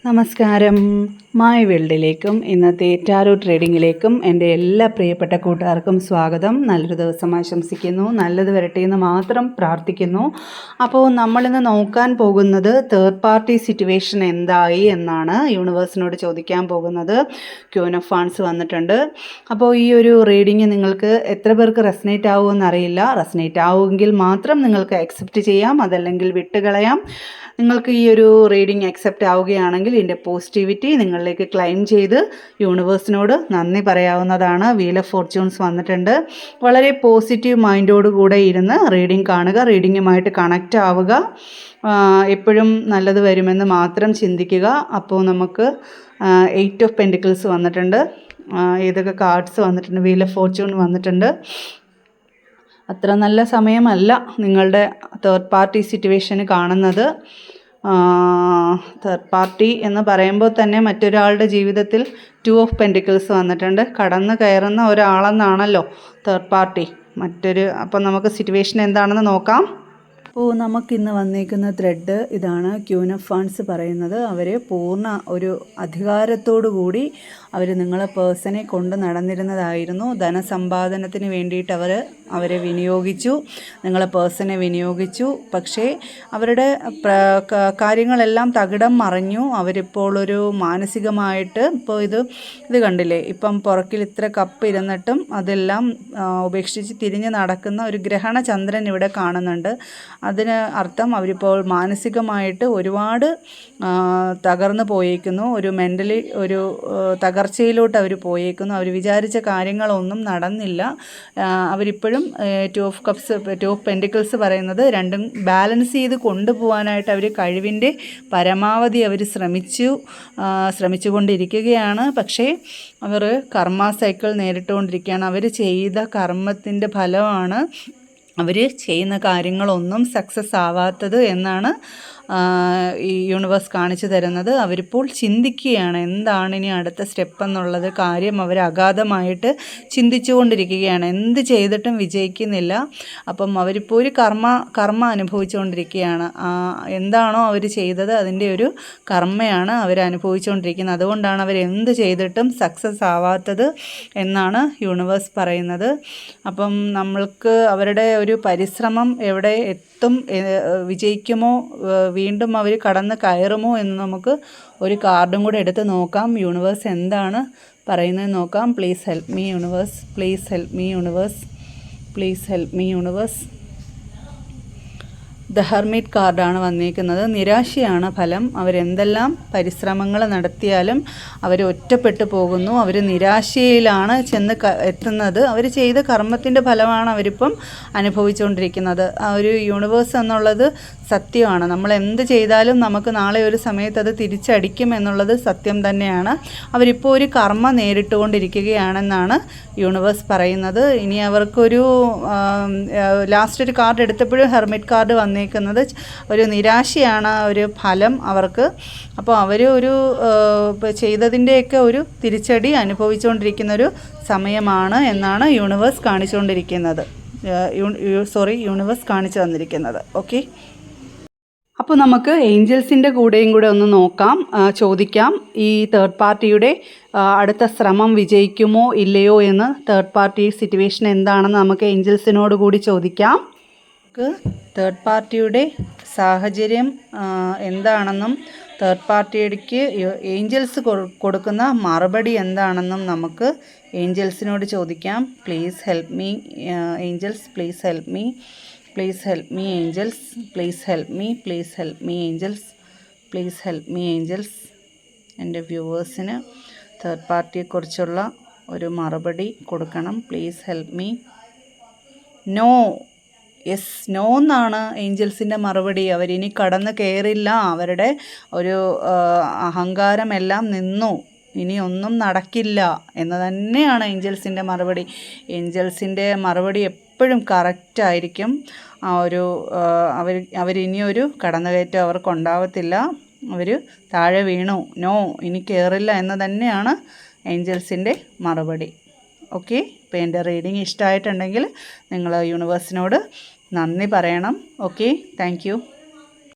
നമസ്കാരം. മായ വേൾഡിലേക്കും ഇന്നത്തെ ടാരോ ട്രേഡിങ്ങിലേക്കും എൻ്റെ എല്ലാ പ്രിയപ്പെട്ട കൂട്ടുകാർക്കും സ്വാഗതം. നല്ലൊരു ദിവസം ആശംസിക്കുന്നു. നല്ലത് വരട്ടെ എന്ന് മാത്രം പ്രാർത്ഥിക്കുന്നു. അപ്പോൾ നമ്മളിന്ന് നോക്കാൻ പോകുന്നത് തേർഡ് പാർട്ടി സിറ്റുവേഷൻ എന്തായി എന്നാണ് യൂണിവേഴ്സിനോട് ചോദിക്കാൻ പോകുന്നത്. ക്യൂൻ ഓഫ് വാൻസ് വന്നിട്ടുണ്ട്. അപ്പോൾ ഈ ഒരു റീഡിങ് നിങ്ങൾക്ക് എത്ര പേർക്ക് റെസനേറ്റ് ആവുമെന്ന് അറിയില്ല. റെസനേറ്റ് ആവുമെങ്കിൽ മാത്രം നിങ്ങൾക്ക് അക്സെപ്റ്റ് ചെയ്യാം, അതല്ലെങ്കിൽ വിട്ടുകളയാം. നിങ്ങൾക്ക് ഈ ഒരു റീഡിങ് അക്സെപ്റ്റ് ആവുകയാണെങ്കിൽ ഇതിൻ്റെ പോസിറ്റിവിറ്റി നിങ്ങളിലേക്ക് ക്ലെയിം ചെയ്ത് യൂണിവേഴ്സിനോട് നന്ദി പറയാവുന്നതാണ്. വീൽ ഓഫ് ഫോർച്യൂൺസ് വന്നിട്ടുണ്ട്. വളരെ പോസിറ്റീവ് മൈൻഡോട് കൂടെ ഇരുന്ന് റീഡിങ് കാണുക, റീഡിങ്ങുമായിട്ട് കണക്റ്റ് ആവുക, എപ്പോഴും നല്ലത് വരുമെന്ന് മാത്രം ചിന്തിക്കുക. അപ്പോൾ നമുക്ക് 8 ഓഫ് പെൻറ്റിക്കിൾസ് വന്നിട്ടുണ്ട്. ഏതൊക്കെ കാർഡ്സ് വന്നിട്ടുണ്ട്? വീൽ ഓഫ് ഫോർച്യൂൺ വന്നിട്ടുണ്ട്. അത്ര നല്ല സമയമല്ല നിങ്ങളുടെ തേർഡ് പാർട്ടി സിറ്റുവേഷന് കാണുന്നത്. തേർഡ് പാർട്ടി എന്ന് പറയുമ്പോൾ തന്നെ മറ്റൊരാളുടെ ജീവിതത്തിൽ 2 ഓഫ് പെൻറ്റിക്കിൾസ് വന്നിട്ടുണ്ട്. കടന്നു കയറുന്ന ഒരാളെന്നാണല്ലോ തേർഡ് പാർട്ടി. അപ്പം നമുക്ക് സിറ്റുവേഷൻ എന്താണെന്ന് നോക്കാം. അപ്പോൾ നമുക്കിന്ന് വന്നേക്കുന്ന ത്രെഡ് ഇതാണ്. ക്യൂൻ ഓഫ് വാൻസ് പറയുന്നത് അവർ പൂർണ്ണ ഒരു അധികാരത്തോടു കൂടി അവർ നിങ്ങളെ പേഴ്സണെ കൊണ്ട് നടന്നിരുന്നതായിരുന്നു. ധനസമ്പാദനത്തിന് വേണ്ടിയിട്ട് അവരെ വിനിയോഗിച്ചു, നിങ്ങളെ പേഴ്സണെ വിനിയോഗിച്ചു. പക്ഷേ അവരുടെ കാര്യങ്ങളെല്ലാം തകിടം മറിഞ്ഞു. അവരിപ്പോൾ ഒരു മാനസികമായിട്ട് ഇപ്പോൾ ഇത് കണ്ടില്ലേ, ഇപ്പം പുറക്കിൽ ഇത്ര കപ്പ് ഇരുന്നിട്ടും അതെല്ലാം ഉപേക്ഷിച്ച് തിരിഞ്ഞ് നടക്കുന്ന ഒരു ഗ്രഹണ ചന്ദ്രൻ ഇവിടെ കാണുന്നുണ്ട്. അതിന് അർത്ഥം അവരിപ്പോൾ മാനസികമായിട്ട് ഒരുപാട് തകർന്നു പോയേക്കുന്നു. ഒരു മെൻ്റലി ഒരു തകർച്ചയിലോട്ട് അവർ പോയേക്കുന്നു. അവർ വിചാരിച്ച കാര്യങ്ങളൊന്നും നടന്നില്ല. അവരിപ്പോഴും 2 ഓഫ് കപ്സ് 2 ഓഫ് പെൻറ്റിക്കിൾസ് പറയുന്നത് രണ്ടും ബാലൻസ് ചെയ്ത് കൊണ്ടുപോകാനായിട്ട് അവർ കഴിവിൻ്റെ പരമാവധി അവർ ശ്രമിച്ചുകൊണ്ടിരിക്കുകയാണ്. പക്ഷേ അവർ കർമ്മ സൈക്കിൾ നേരിട്ടുകൊണ്ടിരിക്കുകയാണ്. അവർ ചെയ്ത കർമ്മത്തിൻ്റെ ഫലമാണ് അവർ ചെയ്യുന്ന കാര്യങ്ങളൊന്നും സക്സസ് ആവാത്തത് എന്നാണ് ഈ യൂണിവേഴ്സ് കാണിച്ചു തരുന്നത്. അവരിപ്പോൾ ചിന്തിക്കുകയാണ് എന്താണ് ഇനി അടുത്ത സ്റ്റെപ്പ് എന്നുള്ളത് കാര്യം. അവർ അഗാധമായിട്ട് ചിന്തിച്ചു കൊണ്ടിരിക്കുകയാണ്. എന്ത് ചെയ്തിട്ടും വിജയിക്കുന്നില്ല. അപ്പം അവരിപ്പോൾ ഒരു കർമ്മ അനുഭവിച്ചുകൊണ്ടിരിക്കുകയാണ്. എന്താണോ അവർ ചെയ്തത് അതിൻ്റെ ഒരു കർമ്മയാണ് അവർ അനുഭവിച്ചുകൊണ്ടിരിക്കുന്നത്. അതുകൊണ്ടാണ് അവർ എന്ത് ചെയ്തിട്ടും സക്സസ് ആവാത്തത് എന്നാണ് യൂണിവേഴ്സ് പറയുന്നത്. അപ്പം നമ്മൾക്ക് അവരുടെ ഒരു പരിശ്രമം എവിടെ എത്തും, വിജയിക്കുമോ, വീണ്ടും അവർ കടന്ന് കയറുമോ എന്ന് നമുക്ക് ഒരു കാർഡും കൂടെ എടുത്ത് നോക്കാം. യൂണിവേഴ്സ് എന്താണ് പറയുന്നത് നോക്കാം. Please help me universe, please help me universe, please help me universe. The hermit കാർഡാണ് വന്നിരിക്കുന്നത്. നിരാശയാണ് ഫലം. അവരെന്തെല്ലാം പരിശ്രമങ്ങൾ നടത്തിയാലും അവർ ഒറ്റപ്പെട്ടു പോകുന്നു. അവർ നിരാശയിലാണ് ചെന്ന് എത്തുന്നത്. അവർ ചെയ്ത കർമ്മത്തിൻ്റെ ഫലമാണ് അവരിപ്പം അനുഭവിച്ചുകൊണ്ടിരിക്കുന്നത്. ആ ഒരു യൂണിവേഴ്സ് എന്നുള്ളത് സത്യമാണ്. നമ്മൾ എന്ത് ചെയ്താലും നമുക്ക് നാളെ ഒരു സമയത്ത് അത് തിരിച്ചടിക്കും എന്നുള്ളത് സത്യം തന്നെയാണ്. അവരിപ്പോൾ ഒരു കർമ്മ നേരിട്ടുകൊണ്ടിരിക്കുകയാണെന്നാണ് യൂണിവേഴ്സ് പറയുന്നത്. ഇനി അവർക്കൊരു ലാസ്റ്റ് ഒരു കാർഡ് എടുത്തപ്പോഴും ഹെർമിറ്റ് കാർഡ് വന്നേക്കുന്നത് ഒരു നിരാശയാണ് ഒരു ഫലം അവർക്ക്. അപ്പോൾ അവർ ഒരു ചെയ്തതിൻ്റെയൊക്കെ ഒരു തിരിച്ചടി അനുഭവിച്ചുകൊണ്ടിരിക്കുന്നൊരു സമയമാണ് എന്നാണ് യൂണിവേഴ്സ് കാണിച്ചുകൊണ്ടിരിക്കുന്നത്. യൂണിവേഴ്സ് കാണിച്ചു തന്നിരിക്കുന്നത്. ഓക്കെ, അപ്പോൾ നമുക്ക് ഏഞ്ചൽസിൻ്റെ കൂടെയും കൂടെ ഒന്ന് നോക്കാം, ചോദിക്കാം. ഈ തേർഡ് പാർട്ടിയുടെ അടുത്ത ശ്രമം വിജയിക്കുമോ ഇല്ലയോ എന്ന്, തേർഡ് പാർട്ടി സിറ്റുവേഷൻ എന്താണെന്ന് നമുക്ക് ഏഞ്ചൽസിനോട് കൂടി ചോദിക്കാം. നമുക്ക് തേർഡ് പാർട്ടിയുടെ സാഹചര്യം എന്താണെന്നും തേർഡ് പാർട്ടിക്ക് ഏഞ്ചൽസ് കൊടുക്കുന്ന മറുപടി എന്താണെന്നും നമുക്ക് ഏഞ്ചൽസിനോട് ചോദിക്കാം. Please help me angels, please help me, please help me angels, please help me, please help me angels, please help me angels. എൻ്റെ വ്യൂവേഴ്സിന് തേർഡ് പാർട്ടിയെക്കുറിച്ചുള്ള ഒരു മറുപടി കൊടുക്കണം. Please help me. No, yes, no എന്നാണ് ഏഞ്ചൽസിൻ്റെ മറുപടി. അവരിനി കടന്ന് കയറില്ല. അവരുടെ ഒരു അഹങ്കാരമെല്ലാം നിന്നു. ഇനി ഒന്നും നടക്കില്ല എന്ന് തന്നെയാണ് ഏഞ്ചൽസിൻ്റെ മറുപടി. ഏഞ്ചൽസിൻ്റെ മറുപടി എപ്പോഴും കറക്റ്റായിരിക്കും. അവരിനിയൊരു കടന്നുകയറ്റം അവർക്കുണ്ടാവത്തില്ല. അവർ താഴെ വീണു, നോ, ഇനി കയറില്ല എന്ന് തന്നെയാണ് ഏഞ്ചൽസിൻ്റെ മറുപടി. ഓക്കെ, ഇപ്പോൾ എൻ്റെ റീഡിങ് ഇഷ്ടമായിട്ടുണ്ടെങ്കിൽ നിങ്ങൾ യൂണിവേഴ്സിനോട് നന്ദി പറയണം. Okay, thank you.